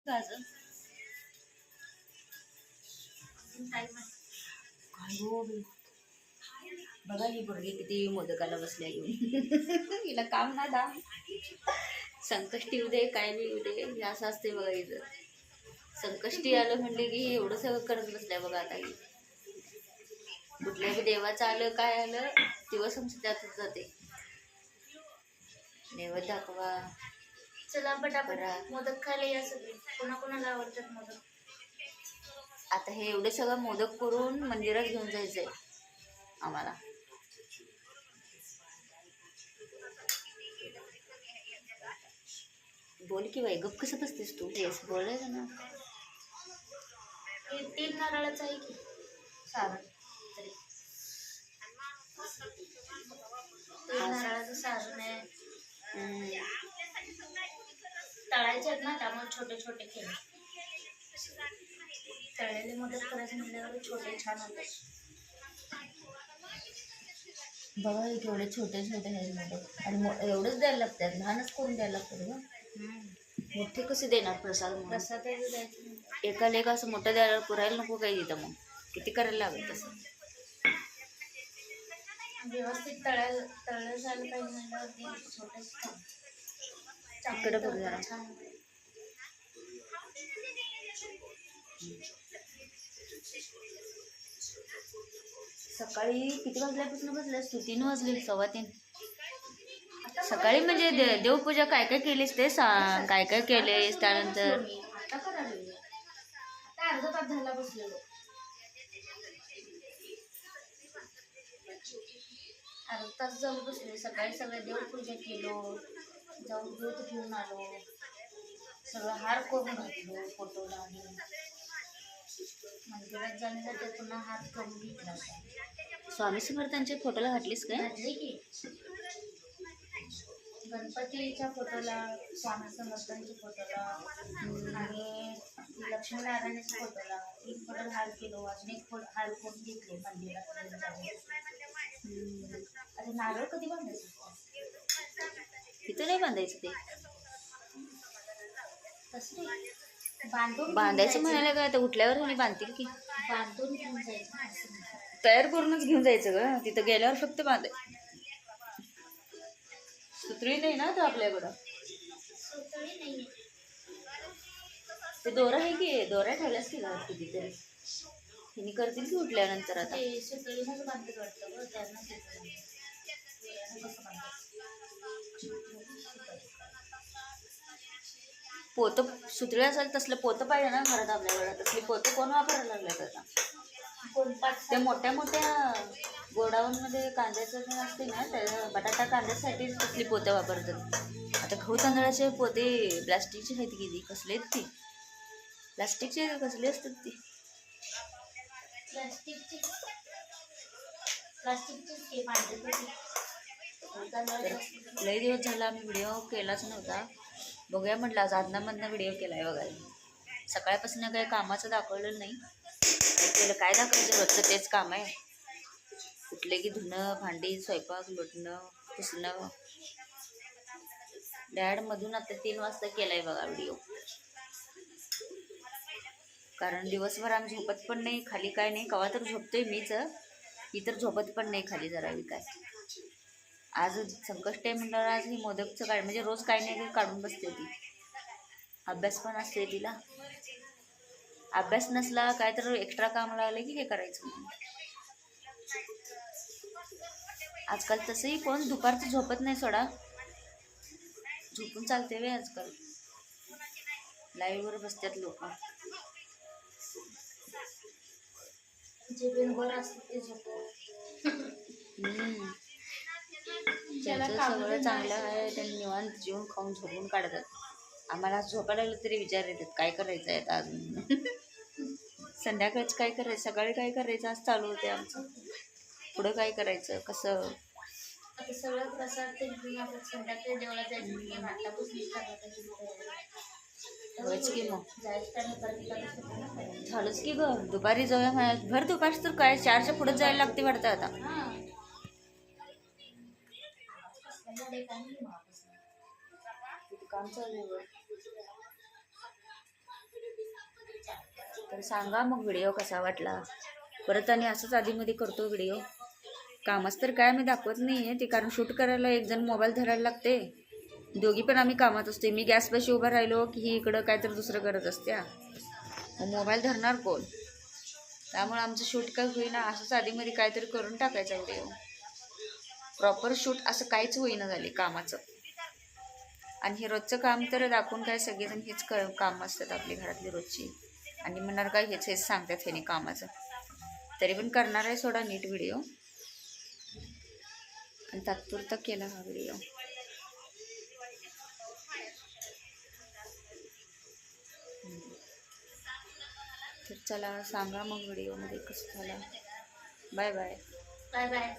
काय हो बे. बघा ही पोरगी किती मोदकाला बसल्या घेऊन हिला काम ना दाम संकष्टी येऊ दे काय नाही येऊ दे हे असं असते बघा इथं. संकष्टी आलं म्हणले की एवढं सगळं करत बसल्या बघा आता ही. कुठल्या बी देवाचं आलं काय आलं दिवस आमचं त्यातच जाते. नैवेद्य दाखवा. चला पटापट मोदक खायला या सगळे. कोणाकोणाला आवडतात मोदक. आता हे एवढे सगळं मोदक करून मंदिरात घेऊन जायचंय आम्हाला. बोल की बाई गप कसं बसतेस तू. येस बोलायचं ना. 3 नारळाचं आहे की सारण तरी. 3 नारळाचं सारण आहे. तळायचे आहेत ना त्यामुळे छोटे छोटे केले. तळलेले मोदक करायचे म्हणल्यावर छोटे छान होते. बघा केवढे छोटे छोटे आहेत मोदक आणि एवढंच द्यायला लागतात. लहानच करून द्यायला लागतं बघा. मोठे कसे देणार प्रसाद. प्रसाद द्यायचं एकाला एक असं मोठं द्यायला पुरायला नको काही तिथं. मग किती करायला लागेल तसं. व्यवस्थित तळलं झालं पाहिजे म्हणल्यावर ते छोटेच इकडे बघ जरा. छान. सकाळी किती वाजल्यापासून बसल्यास तू. 3 वाजले 3:15. सकाळी म्हणजे देवपूजा काय काय केलीस ते सांग. काय काय केलेस त्यानंतर. आता करायला आता अर्धा तास झाला बसलेलो. अर्धा तास जाऊन बसले. सकाळी सगळं देवपूजा केलो. जाऊन दूध घेऊन आलो. सगळं हार करून घातलो फोटोला. आणि मंदिरात जाण्यासाठी पुन्हा हार करून घेतला. स्वामी समर्थांच्या फोटोला घातलीस काय. घातली की गणपतीच्या फोटोला, स्वामी समर्थांच्या फोटोला आणि लक्ष्मीनारायणाच्या फोटोला 3 फोटोला हार केलो. अजून एक हार करून घेतले मंदिरात. आता नारळ कधी बांधायचं. तिथं नाही बांधायचं ते. कसं बांधून बांधायचं म्हणायला काय तर उठल्यावर कोणी बांधतील की. बांधून घेऊन जायचं. तयार करूनच घेऊन जायचं ग. तिथं गेल्यावर फक्त बांधायचं. सुतळी नाही ना तो आपल्याकडं. सुतळी नाही. ते दोरा आहे की. दोरा ठेवल्यास की घरात कितीतरी. तिने करतील की उठल्यानंतर. आता ते सुतळीनंच बांधत वाटतं. त्यांना पोत सुतळी असेल तसलं पोतं पाहिजे ना घरात आपल्याकडं. तसली पोतं कोण वापरायला लागल्यात आता. ते मोठ्या मोठ्या गोडाऊनमध्ये कांद्याचं असते ना त्या बटाटा कांद्यासाठी तसली पोतं वापरतात. आता गहू तांदळाचे पोते प्लास्टिकचे आहेत किती. कसले आहेत ती. प्लास्टिकचे कसले असतात ती. लई दिवस झाला आम्ही व्हिडिओ केलाच नव्हता. बघूया म्हटलं आज आधनामधनं व्हिडिओ केलाय बघायला. सकाळपासून काही कामाचं दाखवलेलं नाही. केलं काय दाखवायचं. रोजचं तेच काम आहे. कुठले की धुणं भांडी स्वयंपाक लोटणं पुसणं. डॅडमधून आता 3 वाजता केलाय बघा व्हिडिओ. कारण दिवसभर आम्ही झोपत पण नाही खाली काय नाही. कवा तर झोपतोय मीच. इतर झोपत पण नाही खाली जरा बी काय. आज संकष्टी आहे म्हणल्यावर आज ही मोदकचं काढ म्हणजे रोज काय नाही काढून बसते ती. अभ्यास पण असते तिला. अभ्यास नसला काय तर एक्स्ट्रा काम लागलं की हे करायचं. आजकाल तसंही कोण दुपारचं झोपत नाही सोडा. झोपून चालते वे आजकाल. लाईव्ह वर बसतात लोक. जे बिनबोर असतात ते झोपतात. ज्यांचं सगळं चांगलं आहे त्यांनी निवांत जेवून खाऊन झोपून काढतात. आम्हाला झोपायला लागलं तरी विचार येतात काय करायचं आहे आता अजून. संध्याकाळचं काय करायचं सकाळी काय करायचं आज चालू होते आमचं. पुढं काय करायचं कसं. आता सगळं प्रसाद ते घेऊन आपण संध्याकाळी देवळात जायचं. होयच की मग. जायचं झालंच की ग. दुपारी जाऊया म्हणाल. भर दुपारच तर काय 4च्या पुढे जायला लागते वाटतं आता. काम चालू आहे. तर सांगा मग व्हिडिओ कसा वाटला. परत आणि असंच आधीमध्ये करतो व्हिडिओ. कामच तर काय मी दाखवत नाही आहे ते, कारण शूट करायला एक जण मोबाईल धरायला लागते. दोघी पण आम्ही कामात असते. मी गॅसपाशी उभं राहिलो की ही इकडं काय तर दुसरं करत असते. मग मोबाईल धरणार कोण. त्यामुळे आमचं शूट काय होईना. असंच आधीमध्ये काहीतरी करून टाकायचा व्हिडिओ. प्रॉपर शूट असं काहीच होईना झाले कामाचं. आणि हे रोजचं काम तर दाखवून काय सगळेजण हेच काम असतात आपली घरातली रोजची. आणि म्हणणार काय हेच सांगतात ह्याने कामाचं. तरी पण करणार आहे सोडा नीट व्हिडिओ. आणि तात्पुरता केला हा व्हिडिओ. तर चला सांगा मग व्हिडिओमध्ये कसं झाला. Bye bye. Bye bye.